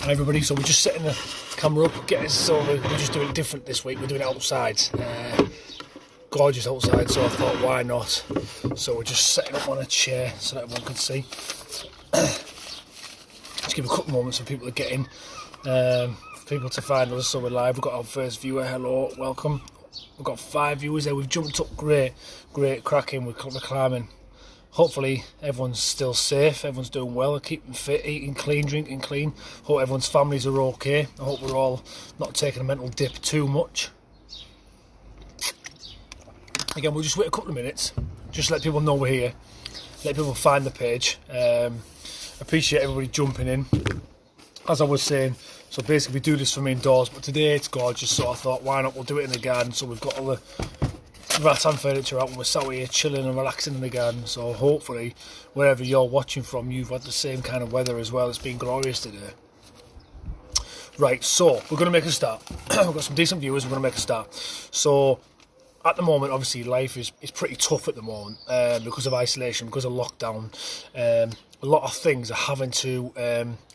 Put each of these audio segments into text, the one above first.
Hi everybody, so we're just setting the camera up, getting it sorted. We're just doing it different this week, we're doing it outside. Gorgeous outside, so I thought why not. So we're just setting up on a chair so that everyone can see. Just give a couple moments for people to get in, people to find us. So we're live, we've got our first viewer, hello, welcome. We've got 5 viewers there, we've jumped up, great, cracking, we're climbing. Hopefully everyone's still safe, everyone's doing well, keeping fit, eating clean, drinking clean. Hope everyone's families are okay. I hope we're all not taking a mental dip too much. Again, we'll just wait a couple of minutes, just let people know we're here, let people find the page. Appreciate everybody jumping in. As I was saying, so basically we do this from indoors, but today it's gorgeous, so I thought why not, we'll do it in the garden. So we've got all the rattan furniture out and we're sat here chilling and relaxing in the garden. So hopefully wherever you're watching from, you've had the same kind of weather as well. It's been glorious today. Right, so we're going to make a start. We've got some decent viewers, we're going to make a start. So at the moment, obviously life is pretty tough at the moment, because of isolation, because of lockdown. A lot of things are having to,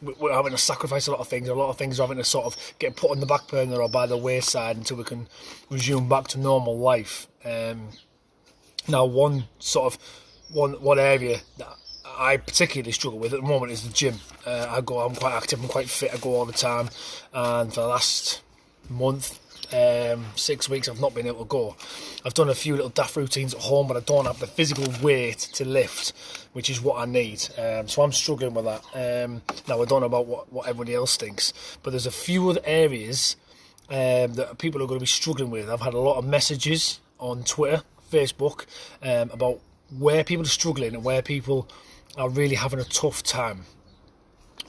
we're having to sacrifice a lot of things. A lot of things are having to sort of get put on the back burner or by the wayside until we can resume back to normal life. Now, one area that I particularly struggle with at the moment is the gym. I'm quite active, I'm quite fit, I go all the time, and for the last month, 6 weeks, I've not been able to go. I've done a few little daft routines at home, but I don't have the physical weight to lift, which is what I need. So I'm struggling with that. Now, I don't know about what everybody else thinks, but there's a few other areas that people are going to be struggling with. I've had a lot of messages on Twitter, Facebook, about where people are struggling and where people are really having a tough time.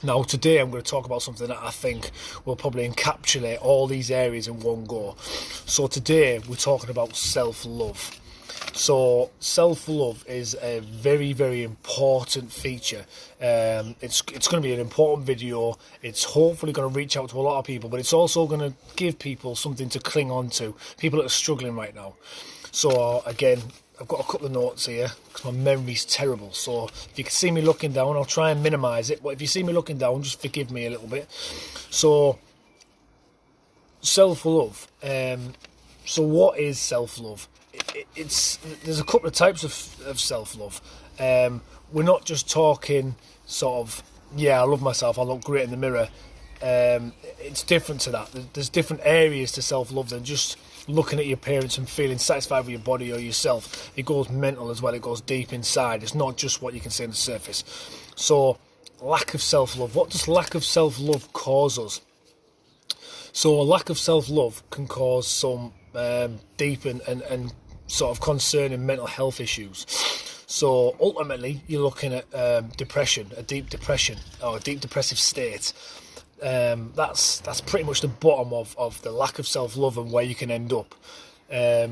Now, today I'm going to talk about something that I think will probably encapsulate all these areas in one go. So today we're talking about self-love. So self-love is a very, very important feature. It's going to be an important video. It's hopefully going to reach out to a lot of people, but it's also going to give people something to cling on to, people that are struggling right now. So again, I've got a couple of notes here because my memory's terrible. So if you can see me looking down, I'll try and minimise it. But if you see me looking down, just forgive me a little bit. So self-love. So what is self-love? There's a couple of types of self-love. We're not just talking sort of, yeah, I love myself, I look great in the mirror. It's different to that. There's different areas to self-love than just looking at your appearance and feeling satisfied with your body or yourself. It goes mental as well, it goes deep inside. It's not just what you can see on the surface. So lack of self-love. What does lack of self-love cause us? So a lack of self-love can cause some deep and sort of concerning mental health issues. So ultimately you're looking at depression, a deep depression or a deep depressive state. That's pretty much the bottom of the lack of self-love and where you can end up. It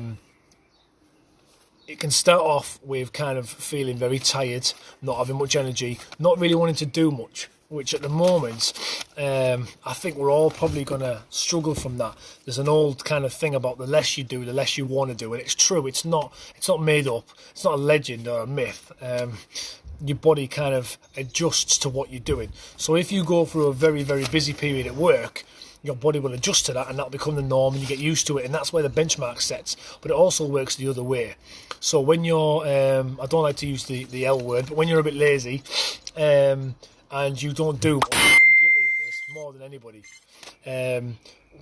can start off with kind of feeling very tired, not having much energy, not really wanting to do much, which at the moment, I think we're all probably going to struggle from that. There's an old kind of thing about the less you do, the less you want to do, and it's true. It's not made up. It's not a legend or a myth. Your body kind of adjusts to what you're doing. So if you go through a very, very busy period at work, your body will adjust to that and that'll become the norm and you get used to it, and that's where the benchmark sets. But it also works the other way. So when you're, I don't like to use the L word, but when you're a bit lazy and you don't do much, I'm guilty of this more than anybody.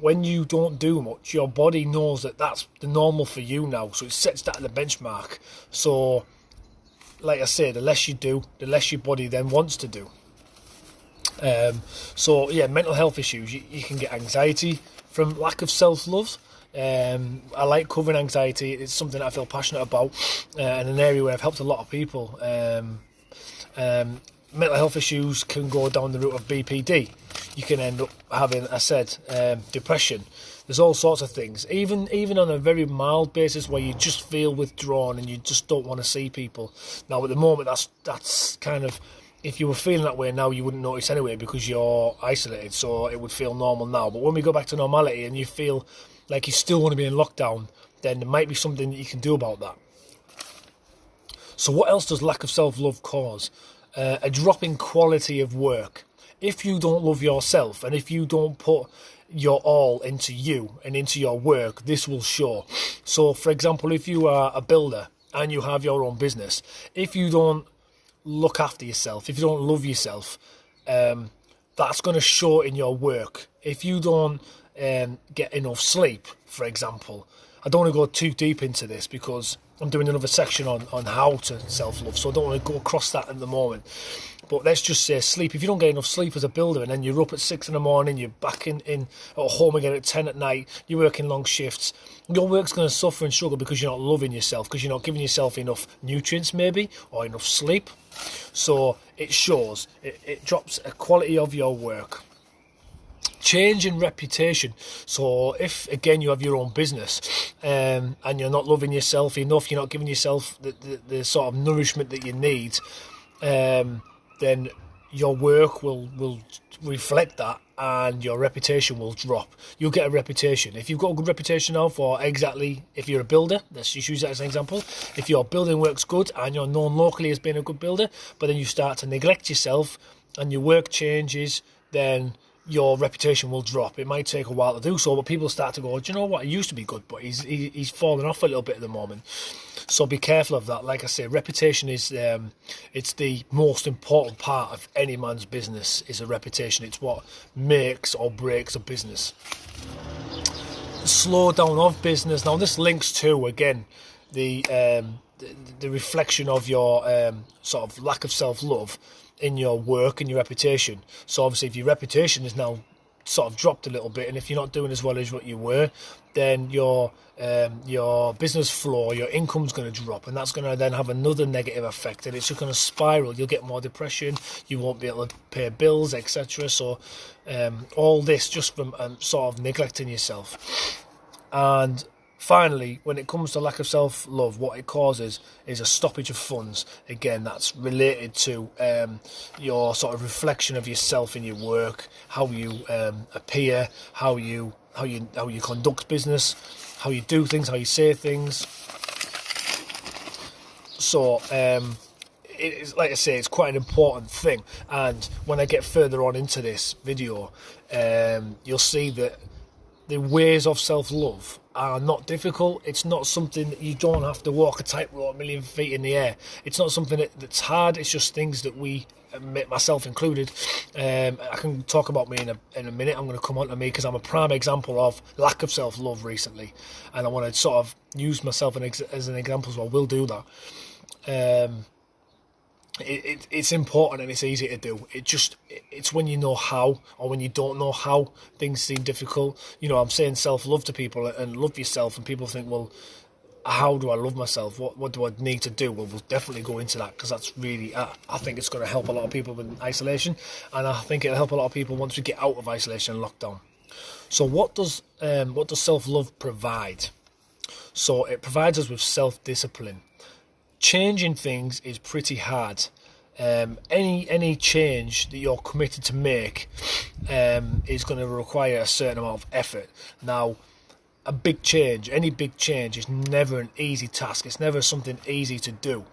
When you don't do much, your body knows that that's the normal for you now, so it sets that at the benchmark. So like I say, the less you do, the less your body then wants to do. So yeah, mental health issues. You can get anxiety from lack of self-love. I like covering anxiety. It's something that I feel passionate about, and an area where I've helped a lot of people. Mental health issues can go down the route of BPD. You can end up having, I said, depression. There's all sorts of things, even on a very mild basis where you just feel withdrawn and you just don't want to see people. Now at the moment that's kind of, if you were feeling that way now, you wouldn't notice anyway because you're isolated, so it would feel normal now. But when we go back to normality and you feel like you still want to be in lockdown, then there might be something that you can do about that. So what else does lack of self-love cause? A drop in quality of work. if you don't love yourself and if you don't put your all into you and into your work, this will show. So, for example, if you are a builder and you have your own business, if you don't look after yourself, if you don't love yourself, that's going to show in your work. If you don't get enough sleep, for example, I don't want to go too deep into this because I'm doing another section on how to self-love, so I don't want to go across that at the moment. But let's just say sleep. If you don't get enough sleep as a builder and then you're up at 6 in the morning, you're back in at home again at 10 at night, you're working long shifts, your work's going to suffer and struggle because you're not loving yourself, because you're not giving yourself enough nutrients maybe, or enough sleep. So it shows. It drops a quality of your work. Change in reputation. So if, again, you have your own business and you're not loving yourself enough, you're not giving yourself the sort of nourishment that you need, then your work will reflect that and your reputation will drop. You'll get a reputation. If you've got a good reputation now for exactly, if you're a builder, let's just use that as an example. If your building work's good and you're known locally as being a good builder, but then you start to neglect yourself and your work changes, then your reputation will drop. It might take a while to do so, but people start to go, do you know what, he used to be good, but he's fallen off a little bit at the moment. So be careful of that. Like I say, reputation is it's the most important part of any man's business, is a reputation. It's what makes or breaks a business. Slow down of business. Now this links to, again, the reflection of your sort of lack of self-love in your work and your reputation. So obviously if your reputation is now sort of dropped a little bit, and if you're not doing as well as what you were, then your business flow, your income's going to drop, and that's going to then have another negative effect, and it's just going to spiral. You'll get more depression, you won't be able to pay bills, etc. So all this just from sort of neglecting yourself. And finally, when it comes to lack of self-love, what it causes is a stoppage of funds. Again, that's related to your sort of reflection of yourself in your work, how you appear, how you conduct business, how you do things, how you say things. So, it's, like I say, it's quite an important thing. And when I get further on into this video, you'll see that the ways of self-love are not difficult. It's not something that you don't have to walk a tightrope a million feet in the air. It's not something that's hard. It's just things that we, myself included, I can talk about me in a minute. I'm going to come on to me because I'm a prime example of lack of self-love recently, and I want to sort of use myself as an example as well. We'll do that. It's important and it's easy to do. It's when you know how, or when you don't know how, things seem difficult. You know, I'm saying self-love to people and love yourself, and people think, well, how do I love myself? What do I need to do? Well, we'll definitely go into that, because that's really, I think it's going to help a lot of people with isolation, and I think it'll help a lot of people once we get out of isolation and lockdown. So what does self-love provide? So it provides us with self-discipline. Changing things is pretty hard. Any change that you're committed to make is going to require a certain amount of effort. Now, any big change is never an easy task. It's never something easy to do.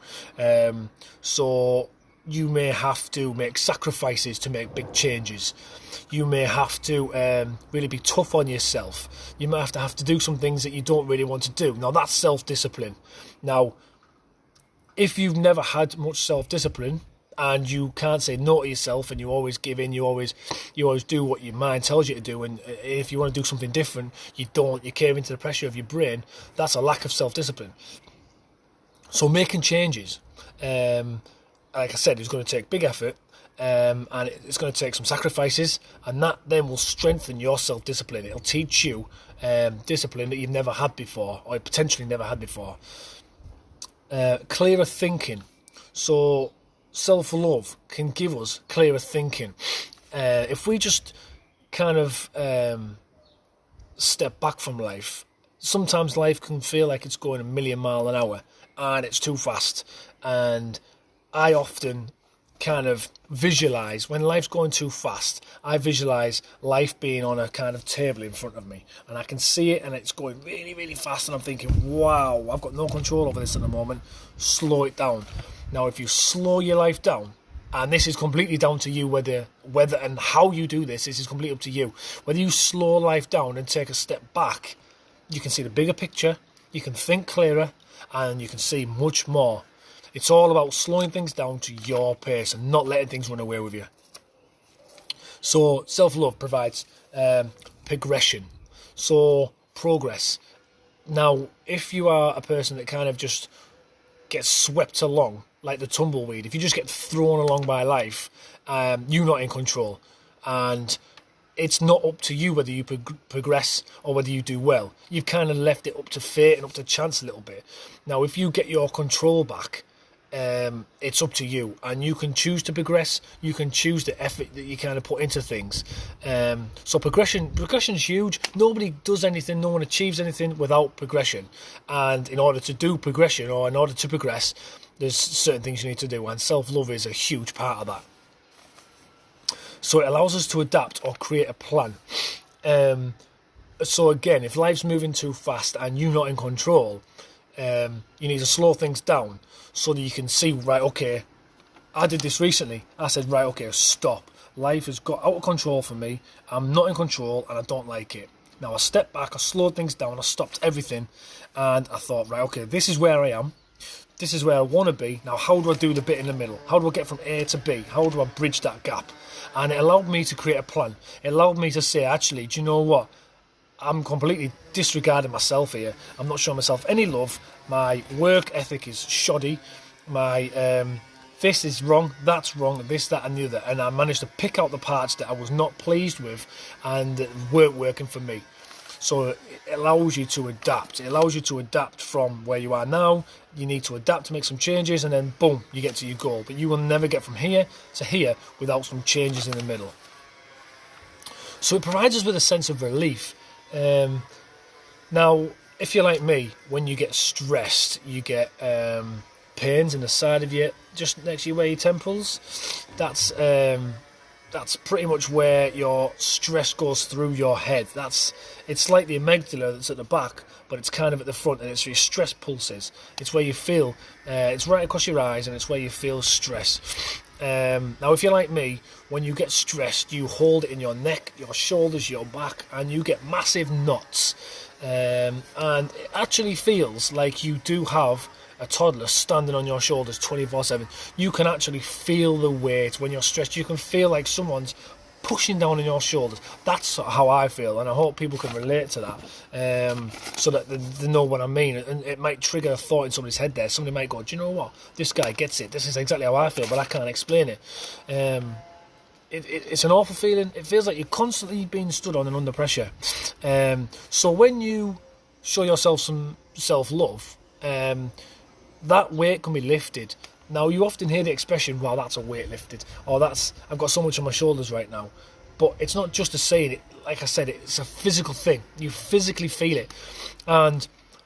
So you may have to make sacrifices to make big changes. You may have to really be tough on yourself. You might have to do some things that you don't really want to do. Now, that's self-discipline. Now, if you've never had much self-discipline and you can't say no to yourself, and you always give in, you always do what your mind tells you to do, and if you want to do something different, you cave into the pressure of your brain, that's a lack of self-discipline. So making changes, like I said, it's going to take big effort, and it's going to take some sacrifices, and that then will strengthen your self-discipline. It'll teach you discipline that you've never had before, or potentially never had before. Clearer thinking. So self-love can give us clearer thinking. If we just kind of step back from life, sometimes life can feel like it's going a million miles an hour and it's too fast. And I often kind of visualize, when life's going too fast, I visualize life being on a kind of table in front of me, and I can see it and it's going really, really fast, and I'm thinking, wow, I've got no control over this at the moment. Slow it down. Now, if you slow your life down, And this is completely down to you, whether and how you do this. This is completely up to you. Whether you slow life down and take a step back, you can see the bigger picture, you can think clearer, and you can see much more. It's all about slowing things down to your pace and not letting things run away with you. So self-love provides progression, so progress. Now, if you are a person that kind of just gets swept along like the tumbleweed, if you just get thrown along by life, you're not in control, and it's not up to you whether you progress or whether you do well. You've kind of left it up to fate and up to chance a little bit. Now, if you get your control back, it's up to you, and you can choose to progress. You can choose the effort that you kind of put into things. So progression's huge. Nobody does anything, no one achieves anything without progression. And in order to do progression, or in order to progress, there's certain things you need to do, and self-love is a huge part of that. So it allows us to adapt or create a plan. So again, if life's moving too fast and you're not in control, you need to slow things down so that you can see, right, okay, I did this recently. I said, right, okay, stop. Life has got out of control for me. I'm not in control and I don't like it. Now I stepped back, I slowed things down, I stopped everything, and I thought, right, okay, this is where I am. This is where I want to be. Now, how do I do the bit in the middle? How do I get from A to B? How do I bridge that gap? And it allowed me to create a plan. It allowed me to say, actually, do you know what? I'm completely disregarding myself here. I'm not showing myself any love. My work ethic is shoddy. My this is wrong, that's wrong, this, that and the other. And I managed to pick out the parts that I was not pleased with and that weren't working for me. So it allows you to adapt. It allows you to adapt from where you are now. You need to adapt to make some changes, and then boom, you get to your goal. But you will never get from here to here without some changes in the middle. So it provides us with a sense of relief. Now, if you're like me, when you get stressed, you get pains in the side of you, just next to where your temples. That's pretty much where your stress goes through your head. It's like the amygdala that's at the back, but it's kind of at the front, and it's where your stress pulses. It's where you feel, it's right across your eyes, and it's where you feel stress. Now, if you're like me, when you get stressed, you hold it in your neck, your shoulders, your back, and you get massive knots. And it actually feels like you do have a toddler standing on your shoulders 24/7. You can actually feel the weight when you're stressed. You can feel like someone's pushing down on your shoulders. That's how I feel, and I hope people can relate to that, so that they know what I mean. And it might trigger a thought in somebody's head there. Somebody might go, do you know what? This guy gets it. This is exactly how I feel, but I can't explain it. It's an awful feeling. It feels like you're constantly being stood on and under pressure. So when you show yourself some self-love, that weight can be lifted. Now, you often hear the expression, well, that's a weight lifted, or I've got so much on my shoulders right now. But it's not just a saying. Like I said, it's a physical thing. You physically feel it. And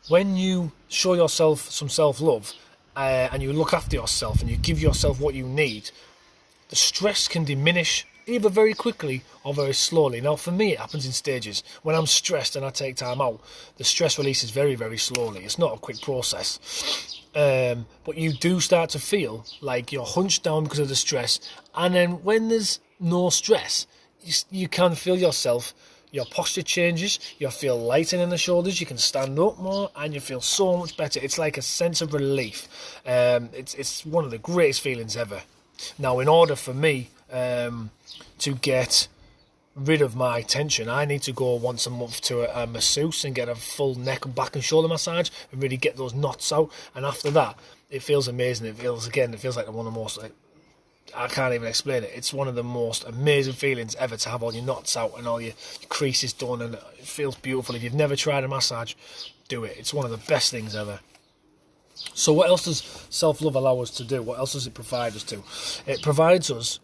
when you show yourself some self-love, and you look after yourself and you give yourself what you need, the stress can diminish either very quickly or very slowly. Now, for me, it happens in stages. When I'm stressed and I take time out, the stress releases very, very slowly. It's not a quick process. But you do start to feel like you're hunched down because of the stress. And then when there's no stress, you can feel yourself. Your posture changes. You feel lighter in the shoulders. You can stand up more, and you feel so much better. It's like a sense of relief. It's one of the greatest feelings ever. Now, in order for me to get rid of my tension, I need to go once a month to a masseuse and get a full neck and back and shoulder massage and really get those knots out. And after that, it feels amazing. It feels like one of the most, I can't even explain it. It's one of the most amazing feelings ever to have all your knots out and all your creases done, and it feels beautiful. If you've never tried a massage, do it. It's one of the best things ever. So what else does self-love allow us to do? What else does it provide us to? It provides us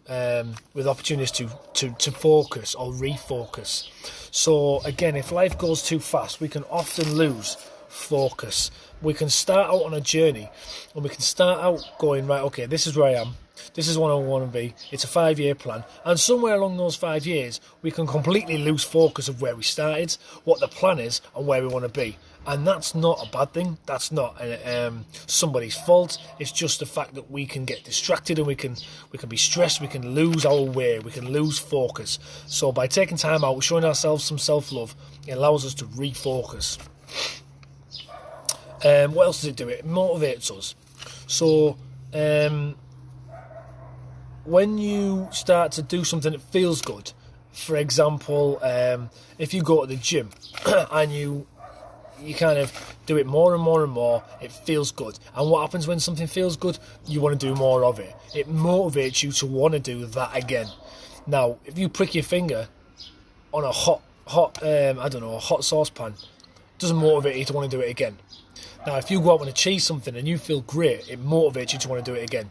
with opportunities to focus or refocus. So again, if life goes too fast, we can often lose focus. We can start out on a journey, and we can start out going, right, okay, this is where I am. This is what I want to be. It's a 5-year plan. And somewhere along those 5 years, we can completely lose focus of where we started, what the plan is, and where we want to be. And that's not a bad thing. That's not somebody's fault. It's just the fact that we can get distracted and we can be stressed. We can lose our way. We can lose focus. So by taking time out, showing ourselves some self-love, it allows us to refocus. What else does it do? It motivates us. So when you start to do something that feels good, for example, if you go to the gym and you kind of do it more and more and more, it feels good. And what happens when something feels good? You want to do more of it. It motivates you to want to do that again. Now, if you prick your finger on a hot saucepan, it doesn't motivate you to want to do it again. Now, if you go out and achieve something and you feel great, it motivates you to want to do it again.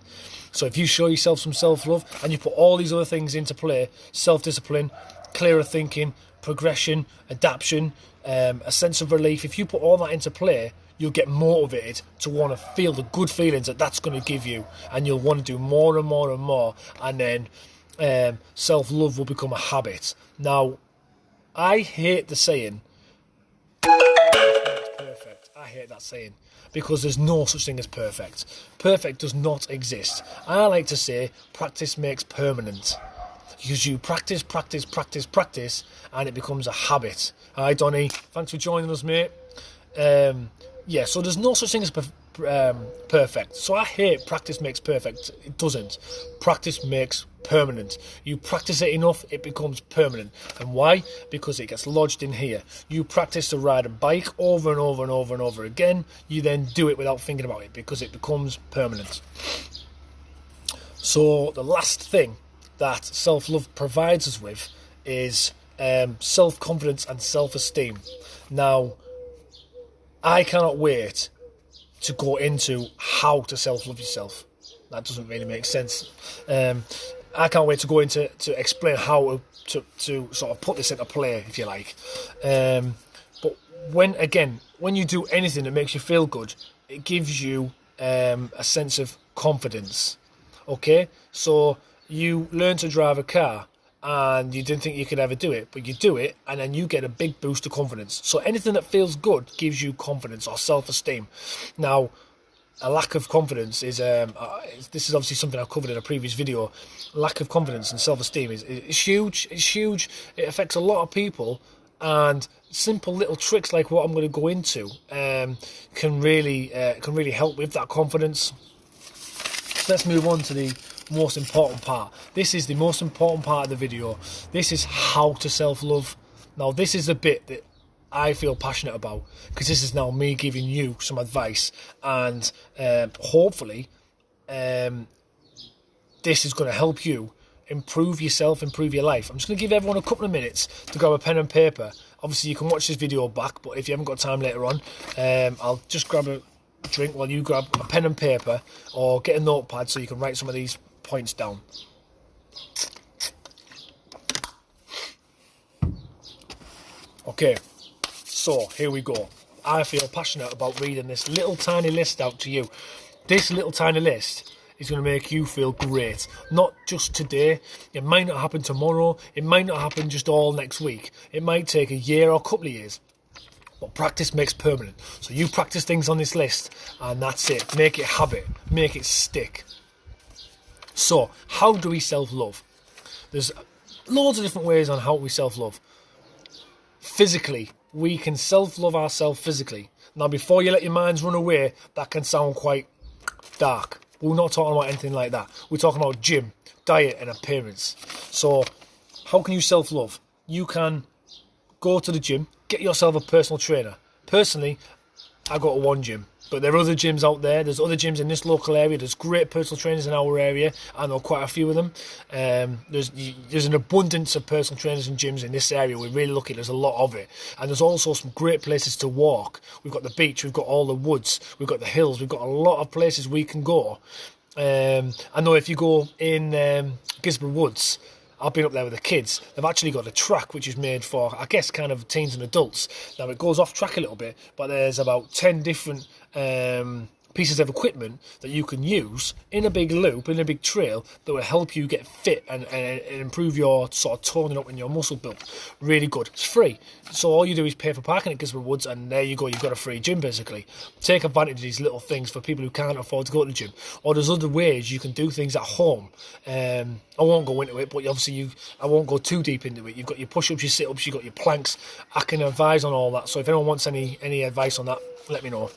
So if you show yourself some self-love and you put all these other things into play, self-discipline, clearer thinking, progression, adaptation, a sense of relief, if you put all that into play, you'll get motivated to want to feel the good feelings that that's going to give you, and you'll want to do more and more and more, and then self-love will become a habit. Now, I hate the saying, perfect. I hate that saying, because there's no such thing as perfect. Perfect does not exist. I like to say practice makes permanent. Because you practice, and it becomes a habit. Hi, Donny. Thanks for joining us, mate. So there's no such thing as perfect. So I hate practice makes perfect. It doesn't. Practice makes permanent. You practice it enough, it becomes permanent. And why? Because it gets lodged in here. You practice to ride a bike over and over and over and over again. You then do it without thinking about it because it becomes permanent. So the last thing that self-love provides us with is self-confidence and self-esteem. Now, I cannot wait to go into how to self-love yourself. That doesn't really make sense. I can't wait to go into to explain how to sort of put this into play, if you like. But when you do anything that makes you feel good, it gives you a sense of confidence. Okay, so you learn to drive a car and you didn't think you could ever do it, but you do it and then you get a big boost of confidence. So anything that feels good gives you confidence or self-esteem. Now, a lack of confidence is, this is obviously something I've covered in a previous video. Lack of confidence and self-esteem is huge. It's huge. It affects a lot of people, and simple little tricks like what I'm going to go into can really help with that confidence. Let's move on to the most important part. This is the most important part of the video. This is how to self-love. Now, this is the bit that I feel passionate about, because this is now me giving you some advice, and hopefully this is going to help you improve yourself, improve your life. I'm just going to give everyone a couple of minutes to grab a pen and paper. Obviously you can watch this video back, but if you haven't got time later on, I'll just grab a drink while you grab a pen and paper, or get a notepad so you can write some of these points down. Okay, so here we go. I feel passionate about reading this little tiny list out to you. This little tiny list is going to make you feel great. Not just today. It might not happen tomorrow. It might not happen just all next week. It might take a year or a couple of years. But practice makes permanent. So you practice things on this list and that's it. Make it habit. Make it stick. So, how do we self-love? There's loads of different ways on how we self-love. Physically, we can self-love ourselves physically. Now, before you let your minds run away, that can sound quite dark. We're not talking about anything like that. We're talking about gym, diet and appearance. So, how can you self-love? You can go to the gym, get yourself a personal trainer. Personally, I go to one gym, but there are other gyms out there. There's other gyms in this local area. There's great personal trainers in our area. I know quite a few of them. There's an abundance of personal trainers and gyms in this area. We're really lucky. There's a lot of it. And there's also some great places to walk. We've got the beach. We've got all the woods. We've got the hills. We've got a lot of places we can go. I know if you go in Gisborne Woods, I've been up there with the kids. They've actually got a track which is made for, I guess, kind of teens and adults. Now, it goes off track a little bit, but there's about 10 different pieces of equipment that you can use in a big loop, in a big trail, that will help you get fit and improve your sort of toning up and your muscle build. Really good. It's free. So all you do is pay for parking at Gisborne Woods, and there you go, you've got a free gym basically. Take advantage of these little things for people who can't afford to go to the gym. Or there's other ways you can do things at home. I won't go into it, but obviously I won't go too deep into it. You've got your push-ups, your sit-ups, you've got your planks. I can advise on all that. So if anyone wants any advice on that, let me know.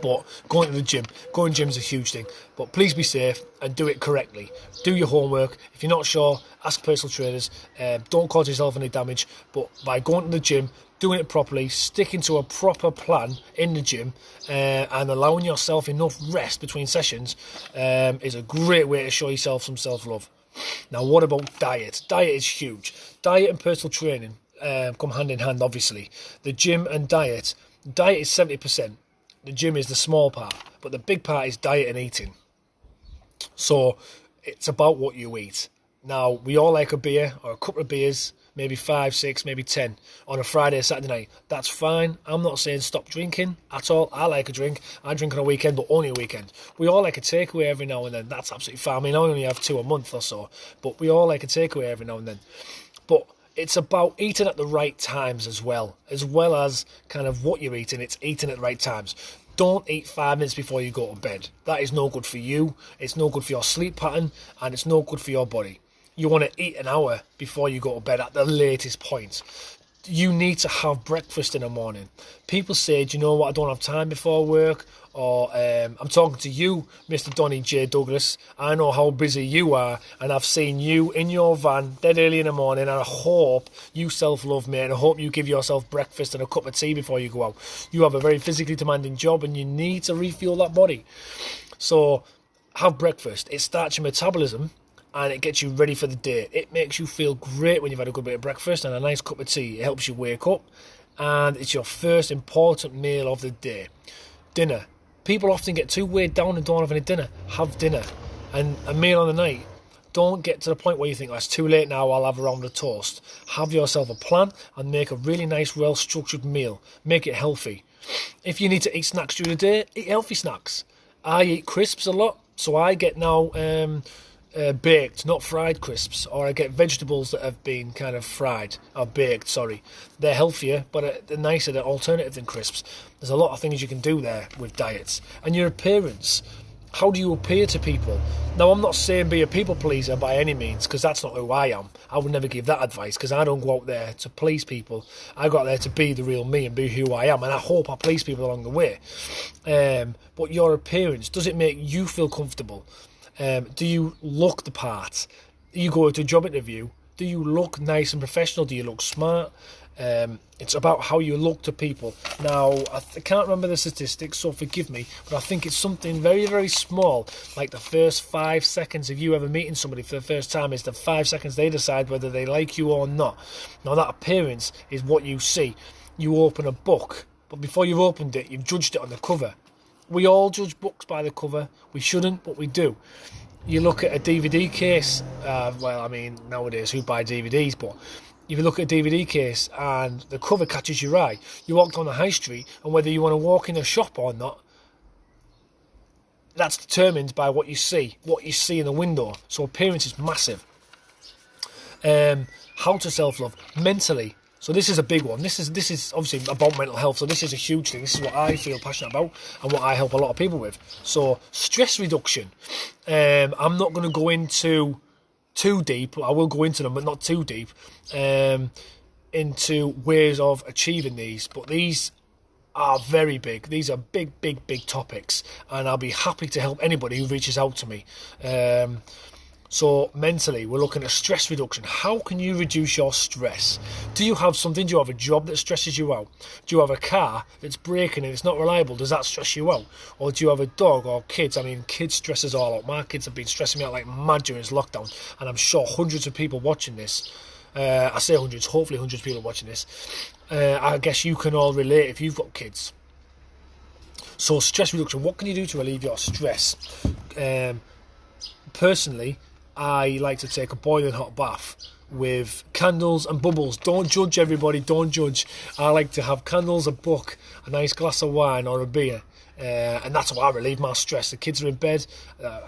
But going to the gym, going to the gym is a huge thing. But please be safe and do it correctly. Do your homework. If you're not sure, ask personal trainers. Don't cause yourself any damage. But by going to the gym, doing it properly, sticking to a proper plan in the gym, and allowing yourself enough rest between sessions is a great way to show yourself some self-love. Now, what about diet? Diet is huge. Diet and personal training come hand in hand, obviously. The gym and diet. Diet is 70%. The gym is the small part, but the big part is diet and eating. So it's about what you eat. Now, we all like a beer or a couple of beers, maybe 5, 6, maybe 10 on a Friday or Saturday night. That's fine. I'm not saying stop drinking at all. I like a drink. I drink on a weekend, but only a weekend. We all like a takeaway every now and then. That's absolutely fine. I mean, I only have 2 a month or so, but we all like a takeaway every now and then. But it's about eating at the right times as well as kind of what you're eating. It's eating at the right times. Don't eat 5 minutes before you go to bed. That is no good for you. It's no good for your sleep pattern, and it's no good for your body. You want to eat an hour before you go to bed at the latest point. You need to have breakfast in the morning. People say, do you know what, I don't have time before work, or I'm talking to you, Mr. Donny J. Douglas. I know how busy you are, and I've seen you in your van dead early in the morning, and I hope you self-love, mate, and I hope you give yourself breakfast and a cup of tea before you go out. You have a very physically demanding job, and you need to refuel that body. So have breakfast. It starts your metabolism, and it gets you ready for the day. It makes you feel great when you've had a good bit of breakfast and a nice cup of tea. It helps you wake up, and it's your first important meal of the day. Dinner. People often get too weighed down and don't have any dinner. Have dinner. And a meal on the night. Don't get to the point where you think, oh, it's too late now, I'll have a round of toast. Have yourself a plan and make a really nice, well-structured meal. Make it healthy. If you need to eat snacks during the day, eat healthy snacks. I eat crisps a lot, so I get now baked, not fried crisps, or I get vegetables that have been kind of fried, or baked, sorry. They're healthier, but they're nicer, they're alternative than crisps. There's a lot of things you can do there with diets. And your appearance. How do you appear to people? Now, I'm not saying be a people pleaser by any means, because that's not who I am. I would never give that advice, because I don't go out there to please people. I go out there to be the real me and be who I am, and I hope I please people along the way. But your appearance, does it make you feel comfortable? Do you look the part? You go to a job interview, do you look nice and professional? Do you look smart? It's about how you look to people. Now, I can't remember the statistics, so forgive me, but I think it's something very, very small, like the first 5 seconds of you ever meeting somebody for the first time is the 5 seconds they decide whether they like you or not. Now, that appearance is what you see. You open a book, but before you've opened it, you've judged it on the cover. We all judge books by the cover. We shouldn't, but we do. You look at a DVD case, well, I mean, nowadays, who buy DVDs, but if you look at a DVD case and the cover catches your eye, you walk down the high street, and whether you want to walk in a shop or not, that's determined by what you see in the window. So appearance is massive. How to self-love mentally. So this is a big one. This is obviously about mental health. So this is a huge thing. This is what I feel passionate about and what I help a lot of people with. So stress reduction. I'm not going to go into too deep. I will go into them, but not too deep. Into ways of achieving these. But these are very big. These are big topics. And I'll be happy to help anybody who reaches out to me. So mentally, we're looking at stress reduction. How can you reduce your stress? Do you have something? Do you have a job that stresses you out? Do you have a car that's breaking and it's not reliable? Does that stress you out? Or do you have a dog or kids? I mean, kids stress us all out. My kids have been stressing me out like mad during this lockdown. And I'm sure hundreds of people watching this, I say hundreds, hopefully hundreds of people watching this. I guess you can all relate if you've got kids. So stress reduction, what can you do to relieve your stress? Personally, I like to take a boiling hot bath with candles and bubbles. Don't judge, everybody, don't judge. I like to have candles, a book, a nice glass of wine or a beer, And that's how I relieve my stress. The kids are in bed,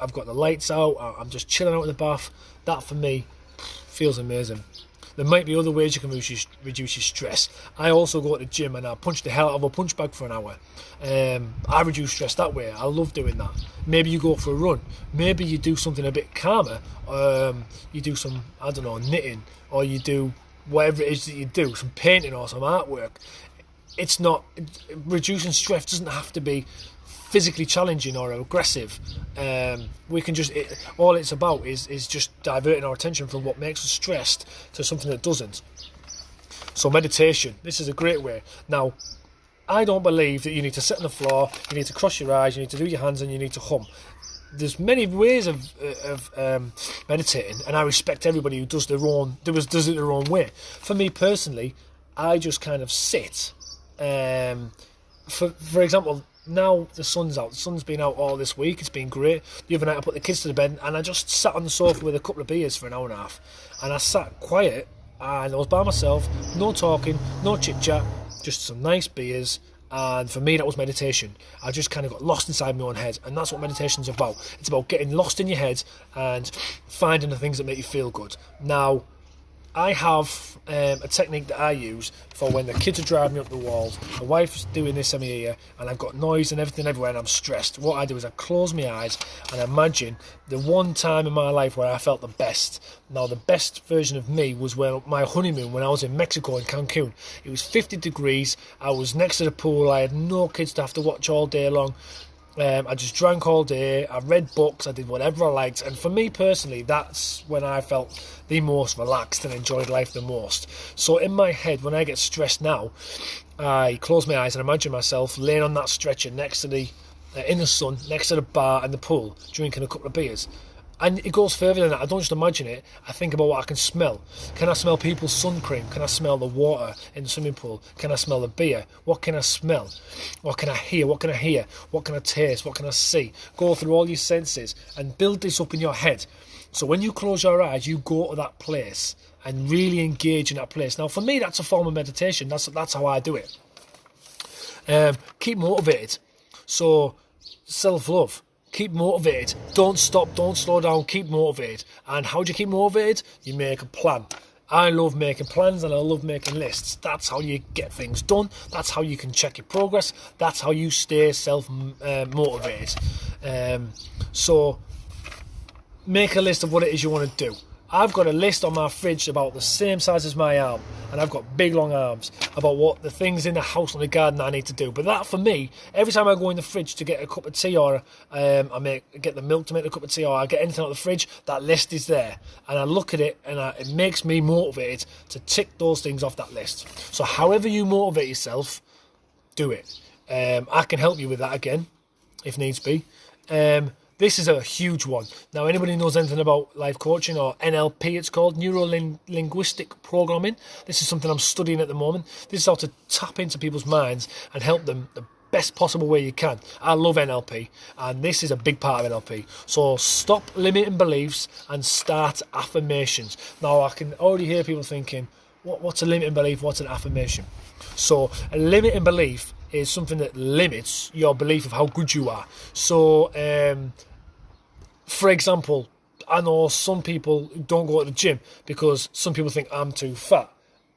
I've got the lights out, I'm just chilling out in the bath. That for me feels amazing. There might be other ways you can reduce your stress. I also go to the gym and I punch the hell out of a punch bag for an hour. I reduce stress that way. I love doing that. Maybe you go for a run. Maybe you do something a bit calmer. You do some, I don't know, knitting, or you do whatever it is that you do, some painting or some artwork. It's not, reducing stress doesn't have to be physically challenging or aggressive. We can just, all it's about is just diverting our attention from what makes us stressed to something that doesn't. So meditation, this is a great way. Now, I don't believe that you need to sit on the floor, you need to cross your eyes, you need to do your hands, and you need to hum. There's many ways of meditating, and I respect everybody who does it their own way. For me personally, I just kind of sit. For example, now the sun's out. The sun's been out all this week. It's been great. The other night I put the kids to the bed and I just sat on the sofa with a couple of beers for an hour and a half. And I sat quiet and I was by myself, no talking, no chit chat, just some nice beers. And for me, that was meditation. I just kind of got lost inside my own head, and that's what meditation's about. It's about getting lost in your head and finding the things that make you feel good. Now, I have a technique that I use for when the kids are driving me up the walls, the wife's doing this in my ear, and I've got noise and everything everywhere and I'm stressed. What I do is I close my eyes and imagine the one time in my life where I felt the best. Now, the best version of me was when my honeymoon, when I was in Mexico, in Cancun. It was 50 degrees, I was next to the pool, I had no kids to have to watch all day long. I just drank all day, I read books, I did whatever I liked, and for me personally, that's when I felt the most relaxed and enjoyed life the most. So in my head, when I get stressed now, I close my eyes and imagine myself laying on that stretcher next to in the sun, next to the bar and the pool, drinking a couple of beers. And it goes further than that. I don't just imagine it, I think about what I can smell. Can I smell people's sun cream? Can I smell the water in the swimming pool? Can I smell the beer? What can I smell? What can I hear? What can I hear? What can I taste? What can I see? Go through all your senses and build this up in your head. So when you close your eyes, you go to that place and really engage in that place. Now, for me, that's a form of meditation. That's how I do it. Keep motivated. So, self-love. Keep motivated. Don't stop. Don't slow down. Keep motivated. And how do you keep motivated? You make a plan. I love making plans and I love making lists. That's how you get things done. That's how you can check your progress. That's how you stay self-motivated. So make a list of what it is you want to do. I've got a list on my fridge about the same size as my arm, and I've got big long arms, about what the things in the house and the garden I need to do. But that for me, every time I go in the fridge to get a cup of tea, or get the milk to make a cup of tea, or I get anything out of the fridge, that list is there. And I look at it and it makes me motivated to tick those things off that list. So however you motivate yourself, do it. I can help you with that again, if needs be. This is a huge one. Now, anybody who knows anything about life coaching, or NLP it's called, Neuro-Linguistic Programming, this is something I'm studying at the moment. This is how to tap into people's minds and help them the best possible way you can. I love NLP, and this is a big part of NLP. So stop limiting beliefs and start affirmations. Now, I can already hear people thinking, what's a limiting belief, what's an affirmation? So a limiting belief is something that limits your belief of how good you are. So, for example, I know some people don't go to the gym because some people think I'm too fat.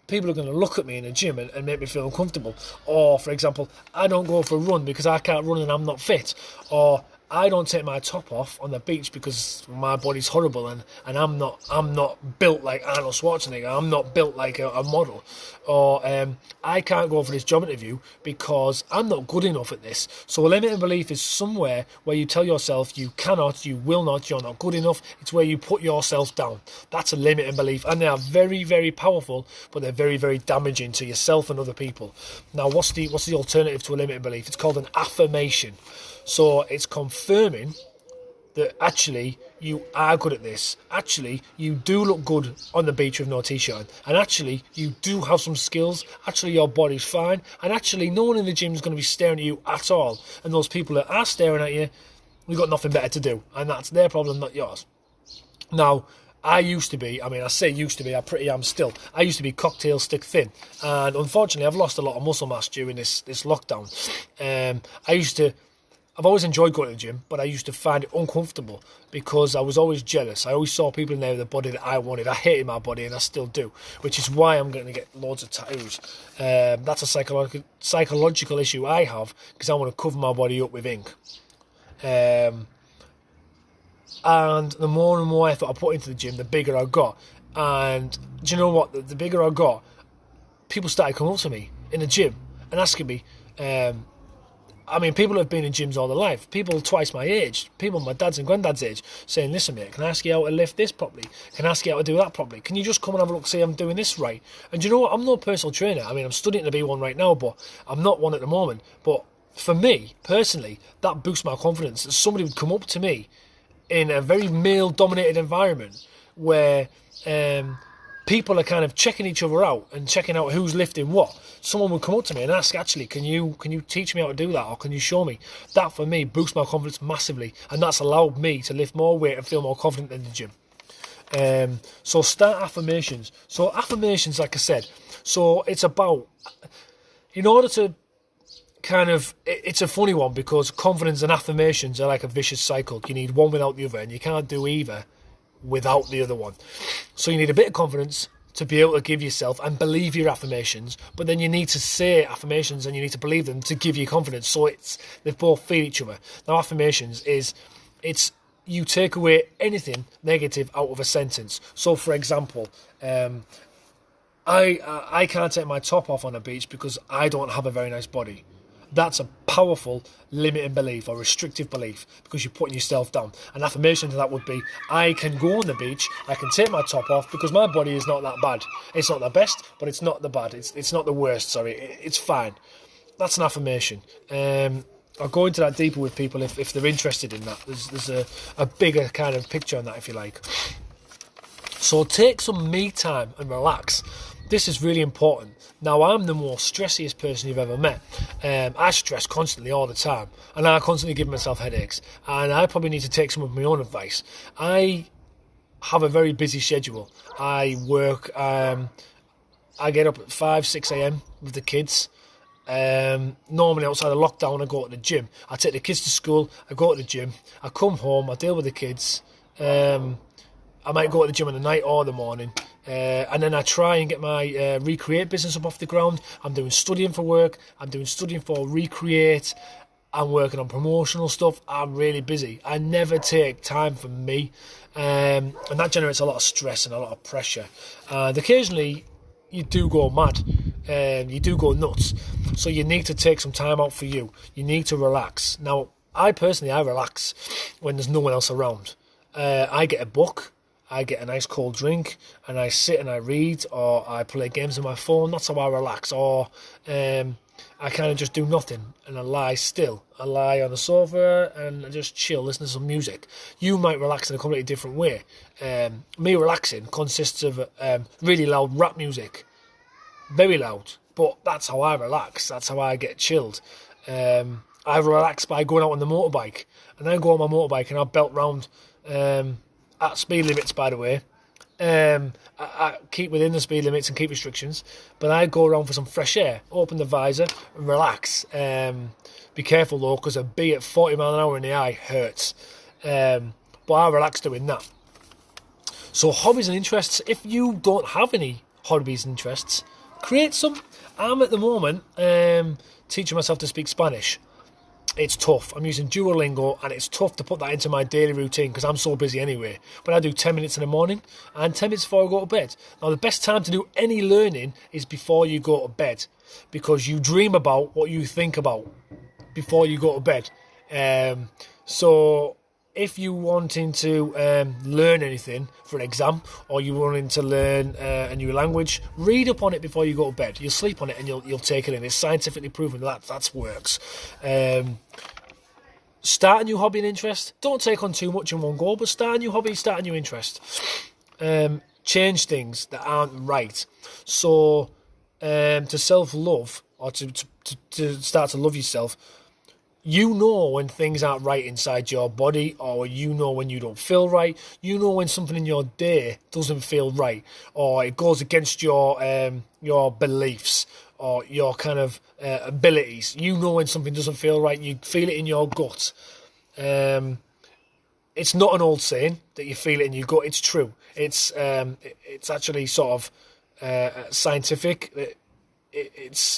People are going to look at me in the gym and make me feel uncomfortable. Or, for example, I don't go for a run because I can't run and I'm not fit. Or I don't take my top off on the beach because my body's horrible and I'm not built like Arnold Schwarzenegger. I'm not built like a model. Or I can't go for this job interview because I'm not good enough at this. So a limiting belief is somewhere where you tell yourself you cannot, you will not, you're not good enough. It's where you put yourself down. That's a limiting belief, and they are very, very powerful, but they're very, very damaging to yourself and other people. Now, what's the alternative to a limiting belief? It's called an affirmation. So it's confirming that actually you are good at this. Actually, you do look good on the beach with no t-shirt. And actually, you do have some skills. Actually, your body's fine. And actually, no one in the gym is going to be staring at you at all. And those people that are staring at you, we've got nothing better to do. And that's their problem, not yours. Now, I used to be, I say used to be, I pretty am still. I used to be cocktail stick thin. And unfortunately, I've lost a lot of muscle mass during this lockdown. I used to I've always enjoyed going to the gym, but I used to find it uncomfortable because I was always jealous. I always saw people in there with the body that I wanted. I hated my body, and I still do, which is why I'm going to get loads of tattoos. That's a psychological issue I have because I want to cover my body up with ink. And the more and more effort I put into the gym, the bigger I got. And do you know what? The bigger I got, people started coming up to me in the gym and asking me, people have been in gyms all their life. People twice my age, people my dad's and granddad's age, saying, listen, mate, can I ask you how to lift this properly? Can I ask you how to do that properly? Can you just come and have a look, see I'm doing this right? And do you know what? I'm no personal trainer. I'm studying to be one right now, but I'm not one at the moment. But for me, personally, that boosts my confidence. That somebody would come up to me in a very male-dominated environment where people are kind of checking each other out and checking out who's lifting what. Someone would come up to me and ask, actually, can you teach me how to do that, or can you show me? That, for me, boosts my confidence massively, and that's allowed me to lift more weight and feel more confident in the gym. So start affirmations. So affirmations, like I said, so it's about, in order to it's a funny one because confidence and affirmations are like a vicious cycle. You need one without the other, and you can't do either without the other one. So you need a bit of confidence to be able to give yourself and believe your affirmations, but then you need to say affirmations and you need to believe them to give you confidence. So they both feed each other. Now, affirmations it's you take away anything negative out of a sentence. So, for example, I can't take my top off on a beach because I don't have a very nice body. That's a powerful limiting belief or restrictive belief because you're putting yourself down. An affirmation to that would be, I can go on the beach, I can take my top off because my body is not that bad. It's not the best, but it's not the bad. It's not the worst, sorry. It's fine. That's an affirmation. I'll go into that deeper with people if they're interested in that. There's a bigger kind of picture on that, if you like. So take some me time and relax. This is really important. Now, I'm the most stressiest person you've ever met. I stress constantly all the time, and I constantly give myself headaches, and I probably need to take some of my own advice. I have a very busy schedule. I work, I get up at 5, 6 a.m. with the kids. Normally outside of lockdown, I go to the gym. I take the kids to school, I go to the gym, I come home, I deal with the kids. I might go to the gym in the night or the morning. And then I try and get my Recreate business up off the ground. I'm doing studying for work. I'm doing studying for Recreate. I'm working on promotional stuff. I'm really busy. I never take time for me. And that generates a lot of stress and a lot of pressure. And occasionally, you do go mad. You do go nuts. So you need to take some time out for you. You need to relax. Now, I relax when there's no one else around. I get a book. I get a nice cold drink and I sit and I read, or I play games on my phone. That's how I relax. Or I kind of just do nothing and I lie still. I lie on the sofa and I just chill, listen to some music. You might relax in a completely different way. Me relaxing consists of really loud rap music. Very loud. But that's how I relax. That's how I get chilled. I relax by going out on the motorbike. And then I go on my motorbike and I belt round... at speed limits, by the way. I keep within the speed limits and keep restrictions, but I go around for some fresh air, open the visor and relax. Be careful though, because a bee at 40 mile an hour in the eye hurts. But I relax doing that. So hobbies and interests, if you don't have any hobbies and interests, create some. I'm at the moment teaching myself to speak Spanish. It's tough. I'm using Duolingo and it's tough to put that into my daily routine because I'm so busy anyway. But I do 10 minutes in the morning and 10 minutes before I go to bed. Now, the best time to do any learning is before you go to bed because you dream about what you think about before you go to bed. So if you're wanting to learn anything for an exam or you're wanting to learn a new language, read up on it before you go to bed. You'll sleep on it and you'll take it in. It's scientifically proven that works. Start a new hobby and interest. Don't take on too much in one go, but start a new hobby, start a new interest. Change things that aren't right. So to self-love or to start to love yourself, you know when things aren't right inside your body, or you know when you don't feel right. You know when something in your day doesn't feel right, or it goes against your beliefs, or your kind of abilities. You know when something doesn't feel right. You feel it in your gut. It's not an old saying that you feel it in your gut. It's true. It's actually sort of scientific.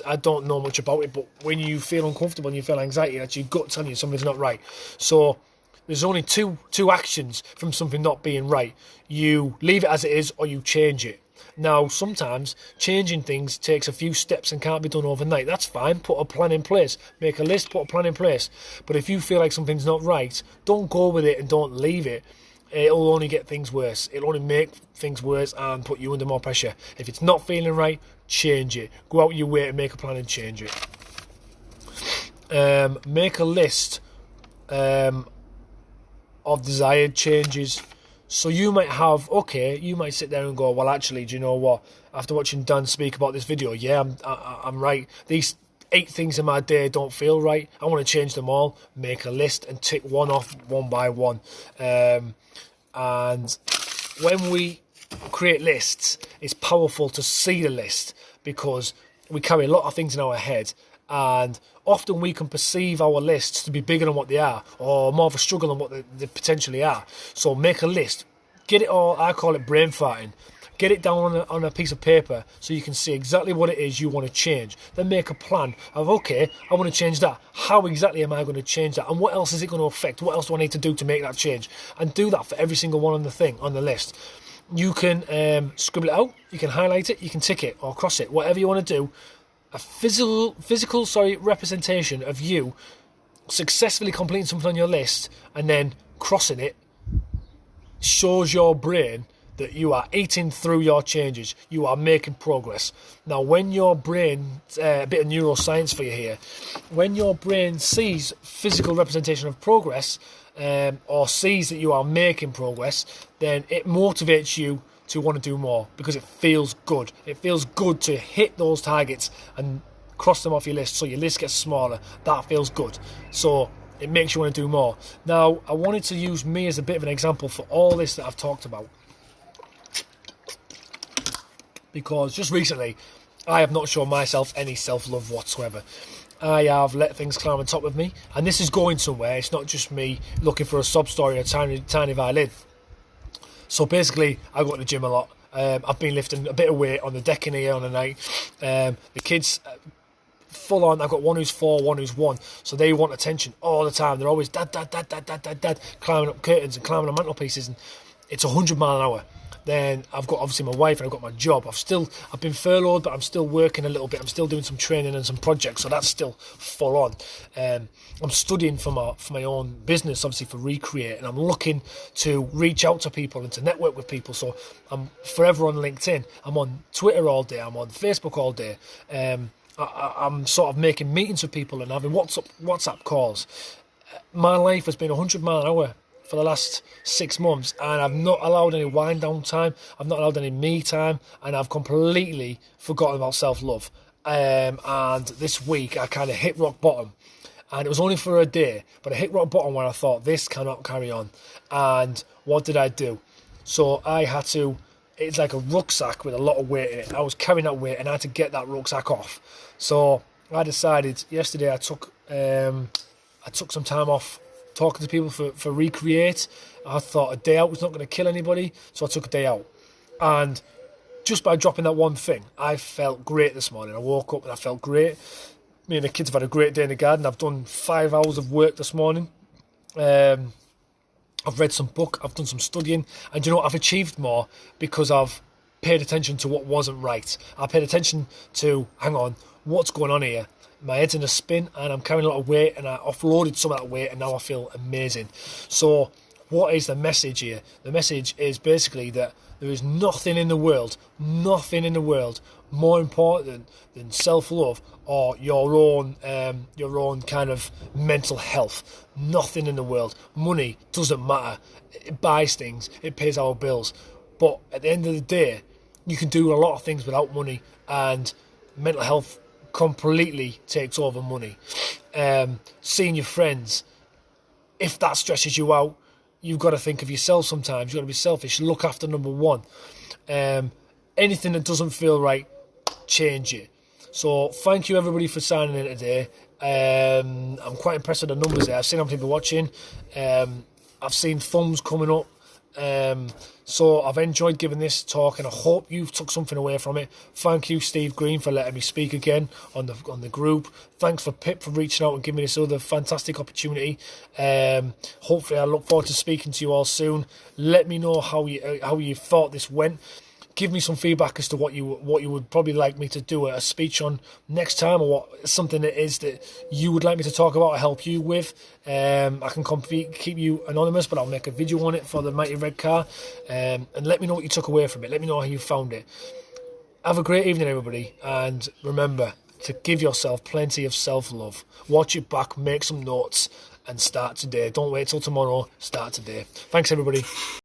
I don't know much about it, but when you feel uncomfortable and you feel anxiety, that's your gut telling you something's not right. So there's only two actions from something not being right. You leave it as it is, or you change it. Now, sometimes changing things takes a few steps and can't be done overnight. That's fine. Put a plan in place. Make a list, put a plan in place. But if you feel like something's not right, don't go with it and don't leave it. It'll only get things worse. It'll only make things worse and put you under more pressure. If it's not feeling right, change it. Go out your way and make a plan and change it. Make a list of desired changes. So you might sit there and go, well, actually, do you know what? After watching Dan speak about this video, yeah, I'm right. These 8 things in my day don't feel right. I want to change them all. Make a list and tick one off one by one. And when we create lists, it's powerful to see the list because we carry a lot of things in our head, and often we can perceive our lists to be bigger than what they are, or more of a struggle than what they potentially are. So make a list. Get it all, I call it brain farting. Get it down on a piece of paper so you can see exactly what it is you want to change. Then make a plan of, okay, I want to change that. How exactly am I going to change that? And what else is it going to affect? What else do I need to do to make that change? And do that for every single one on the list. You can scribble it out, you can highlight it, you can tick it or cross it, whatever you want to do. A physical representation of you successfully completing something on your list and then crossing it shows your brain that you are eating through your changes. You are making progress. Now, when your brain, a bit of neuroscience for you here, when your brain sees physical representation of progress or sees that you are making progress, then it motivates you to want to do more because it feels good. It feels good to hit those targets and cross them off your list so your list gets smaller. That feels good. So it makes you want to do more. Now, I wanted to use me as a bit of an example for all this that I've talked about, because just recently I have not shown myself any self-love whatsoever. I have let things climb on top of me, and this is going somewhere. It's not just me looking for a sob story or a tiny violin. So basically, I go to the gym a lot. I've been lifting a bit of weight on the deck in here on the night. The kids, full on. I've got one who's 4, one who's 1. So they want attention all the time. They're always dad, climbing up curtains and climbing on mantelpieces, and it's 100 mile an hour. Then I've got obviously my wife and I've got my job. I've been furloughed, but I'm still working a little bit. I'm still doing some training and some projects, so that's still full on. I'm studying for my own business, obviously for Recreate, and I'm looking to reach out to people and to network with people. So I'm forever on LinkedIn. I'm on Twitter all day. I'm on Facebook all day. I'm sort of making meetings with people and having WhatsApp calls. My life has been 100 mile an hour for the last 6 months, and I've not allowed any wind down time. I've not allowed any me time, and I've completely forgotten about self-love. And this week I kind of hit rock bottom, and it was only for a day, but I hit rock bottom where I thought this cannot carry on. And what did I do? So I had to, it's like a rucksack with a lot of weight in it. I was carrying that weight and I had to get that rucksack off. So I decided yesterday I took some time off talking to people for Recreate. I thought a day out was not going to kill anybody, so I took a day out. And just by dropping that one thing, I felt great this morning. I woke up and I felt great. Me and the kids have had a great day in the garden. I've done 5 hours of work this morning. I've read some book, I've done some studying, and you know what, I've achieved more because I've paid attention to what wasn't right. I paid attention to, hang on, what's going on here? My head's in a spin and I'm carrying a lot of weight, and I offloaded some of that weight and now I feel amazing. So what is the message here? The message is basically that there is nothing in the world more important than self-love or your own kind of mental health. Nothing in the world. Money doesn't matter. It buys things, it pays our bills. But at the end of the day, you can do a lot of things without money, and mental health completely takes over money. Seeing your friends, if that stresses you out, you've got to think of yourself sometimes. You've got to be selfish. Look after number one. Anything that doesn't feel right, change it. So thank you everybody for signing in today. I'm quite impressed with the numbers there. I've seen how many people watching. I've seen thumbs coming up. So I've enjoyed giving this talk, and I hope you've took something away from it. Thank you, Steve Green, for letting me speak again on the group. Thanks for Pip for reaching out and giving me this other fantastic opportunity. Hopefully I look forward to speaking to you all soon. Let me know how you thought this went. Give me some feedback as to what you would probably like me to do a speech on next time, or what something it is that you would like me to talk about or help you with. I can keep you anonymous, but I'll make a video on it for the Mighty Red Car. And let me know what you took away from it. Let me know how you found it. Have a great evening, everybody, and remember to give yourself plenty of self-love. Watch it back, make some notes, and start today. Don't wait till tomorrow. Start today. Thanks, everybody.